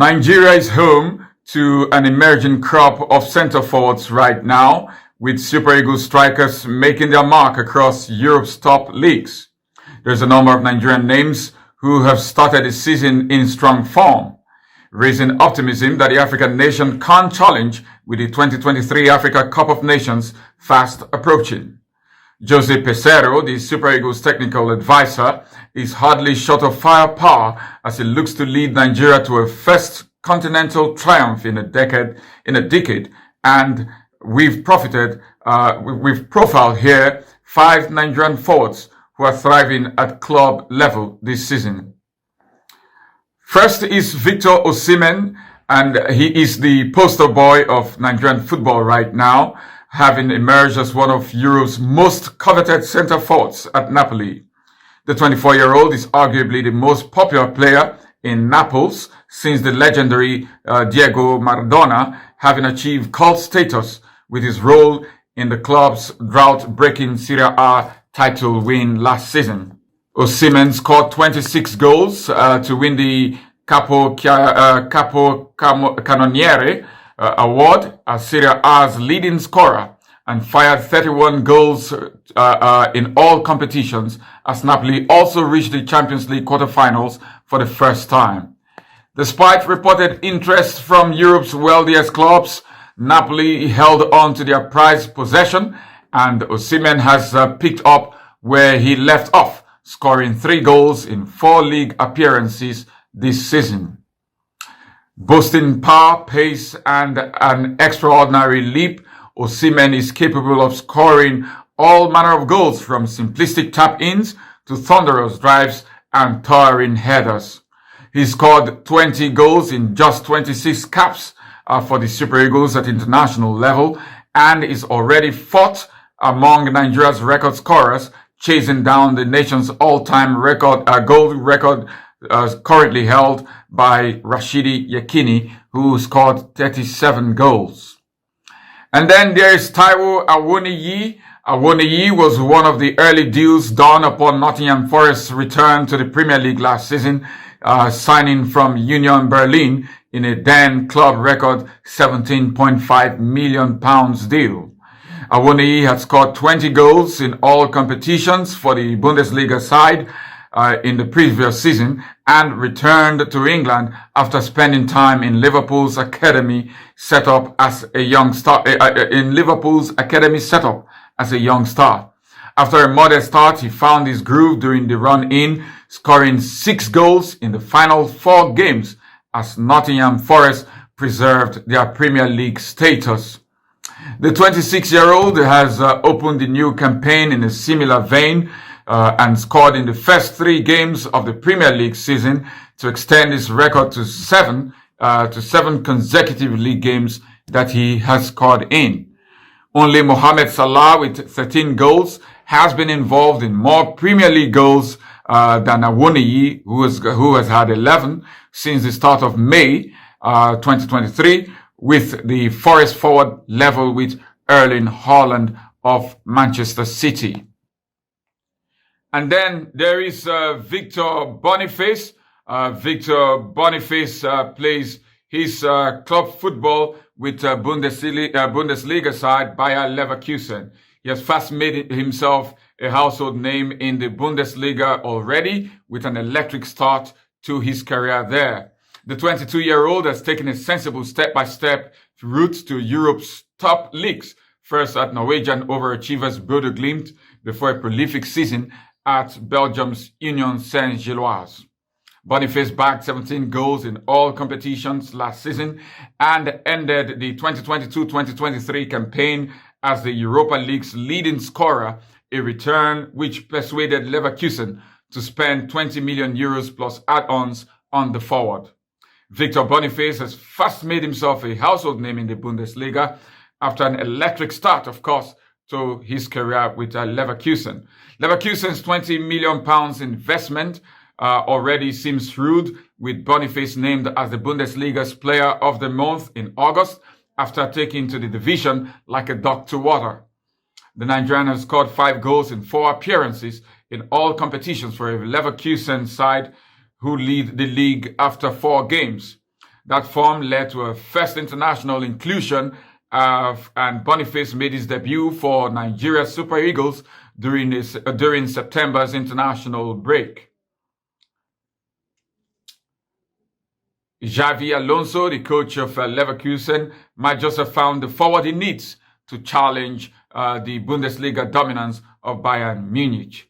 Nigeria is home to an emerging crop of centre forwards right now, with Super Eagles strikers making their mark across Europe's top leagues. There's a number of Nigerian names who have started the season in strong form, raising optimism that the African nation can challenge with the 2023 Africa Cup of Nations fast approaching. Jose Peseiro, the Super Eagles technical advisor, is hardly short of firepower as he looks to lead Nigeria to a first continental triumph in a decade, and we've profiled here 5 Nigerian forwards who are thriving at club level this season. First is Victor Osimhen, and he is the poster boy of Nigerian football right now, having emerged as one of Europe's most coveted centre forwards at Napoli. The 24-year-old is arguably the most popular player in Naples since the legendary Diego Maradona, having achieved cult status with his role in the club's drought-breaking Serie A title win last season. Osimhen scored 26 goals to win the Capocannoniere award as Serie A's leading scorer, and fired 31 goals in all competitions as Napoli also reached the Champions League quarterfinals for the first time. Despite reported interest from Europe's wealthiest clubs, Napoli held on to their prized possession, and Osimhen has picked up where he left off, scoring 3 goals in 4 league appearances this season. Boasting power, pace, and an extraordinary leap, Osimhen is capable of scoring all manner of goals, from simplistic tap-ins to thunderous drives and towering headers. He scored 20 goals in just 26 caps for the Super Eagles at international level, and is already 4th among Nigeria's record scorers, chasing down the nation's all-time goal record currently held by Rashidi Yekini, who scored 37 goals. And then there is Taiwo Awoniyi. Awoniyi was one of the early deals done upon Nottingham Forest's return to the Premier League last season, signing from Union Berlin in a then club record £17.5 million deal. Awoniyi had scored 20 goals in all competitions for the Bundesliga side in the previous season, and returned to England after spending time in Liverpool's academy setup as a young star. After a modest start, he found his groove during the run-in, scoring 6 goals in the final 4 games as Nottingham Forest preserved their Premier League status. The 26-year-old has opened the new campaign in a similar vein, and scored in the first 3 games of the Premier League season to extend his record to 7 consecutive league games that he has scored in. Only Mohamed Salah, with 13 goals, has been involved in more Premier League goals than Awoniyi, who has had 11 since the start of May 2023, with the Forest forward level with Erling Haaland of Manchester City. And then there is Victor Boniface. Victor Boniface plays his club football with Bundesliga side Bayer Leverkusen. He has fast made himself a household name in the Bundesliga already, with an electric start to his career there. The 22-year-old has taken a sensible step-by-step route to Europe's top leagues, first at Norwegian overachievers Bodo Glimt, before a prolific season at Belgium's Union Saint-Gilloise. Boniface bagged 17 goals in all competitions last season and ended the 2022-2023 campaign as the Europa League's leading scorer, a return which persuaded Leverkusen to spend €20 million plus add-ons on the forward. Victor Boniface has fast made himself a household name in the Bundesliga after an electric start, of course, to his career with Leverkusen. Leverkusen's £20 million investment already seems shrewd, with Boniface named as the Bundesliga's Player of the Month in August after taking to the division like a duck to water. The Nigerian has scored 5 goals in 4 appearances in all competitions for a Leverkusen side who lead the league after 4 games. That form led to a first international inclusion, and Boniface made his debut for Nigeria Super Eagles during September's international break. Xavi Alonso, the coach of Leverkusen, might just have found the forward he needs to challenge the Bundesliga dominance of Bayern Munich.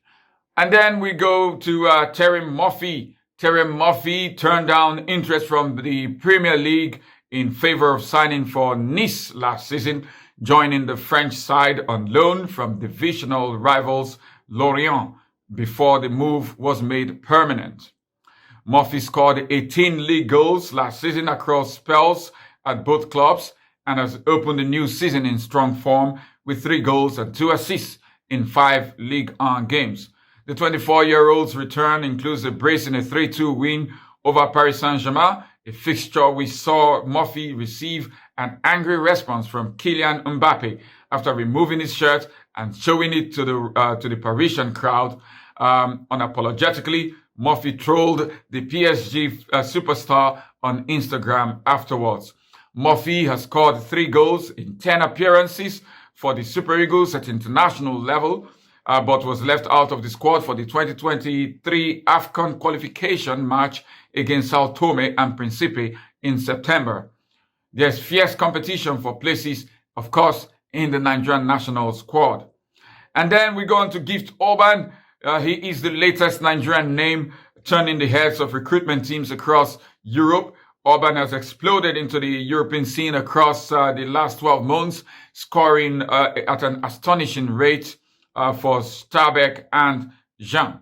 And then we go to Terry Murphy. Terry Murphy turned down interest from the Premier League in favor of signing for Nice last season, joining the French side on loan from divisional rivals Lorient before the move was made permanent. Murphy scored 18 league goals last season across spells at both clubs and has opened the new season in strong form with 3 goals and 2 assists in 5 Ligue 1 games. The 24-year-old's return includes a brace in a 3-2 win over Paris Saint-Germain, a fixture we saw Murphy receive an angry response from Kylian Mbappe after removing his shirt and showing it to the Parisian crowd. Unapologetically, Murphy trolled the PSG superstar on Instagram afterwards. Murphy has scored 3 goals in 10 appearances for the Super Eagles at international level, but was left out of the squad for the 2023 AFCON qualification match against Sao Tome and Principe in September. There's fierce competition for places, of course, in the Nigerian national squad. And then we go on to Gift Orban. He is the latest Nigerian name turning the heads of recruitment teams across Europe. Orban has exploded into the European scene across the last 12 months, scoring at an astonishing rate for Stabæk and Gent.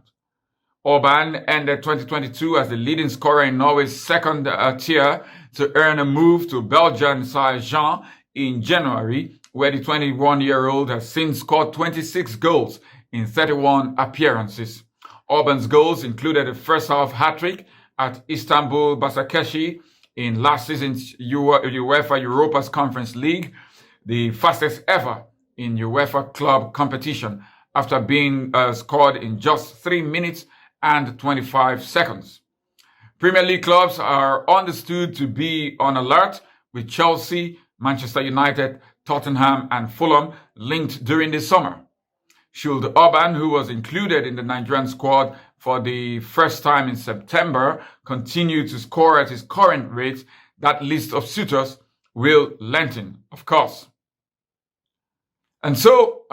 Orban ended 2022 as the leading scorer in Norway's second tier to earn a move to Belgian side Gent in January, where the 21-year-old has since scored 26 goals in 31 appearances. Orban's goals included a first-half hat-trick at Istanbul Başakşehir in last season's UEFA Europa's Conference League, the fastest ever in UEFA club competition, after being scored in just 3 minutes and 25 seconds. Premier League clubs are understood to be on alert, with Chelsea, Manchester United, Tottenham and Fulham linked during the summer. Should Orban, who was included in the Nigerian squad for the first time in September, continue to score at his current rate, that list of suitors will lengthen, of course. And so,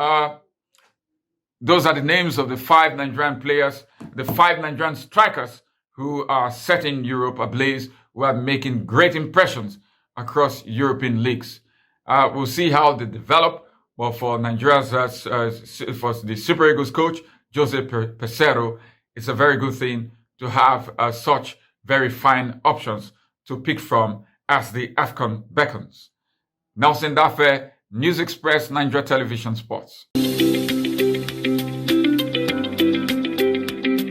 those are the names of the 5 Nigerian players, the 5 Nigerian strikers who are setting Europe ablaze, who are making great impressions across European leagues. We'll see how they develop. But for Nigeria's, for the Super Eagles coach, Jose Peseiro, it's a very good thing to have such very fine options to pick from as the AFCON beckons. Nelson Dafe, News Express, Nigeria Television Sports.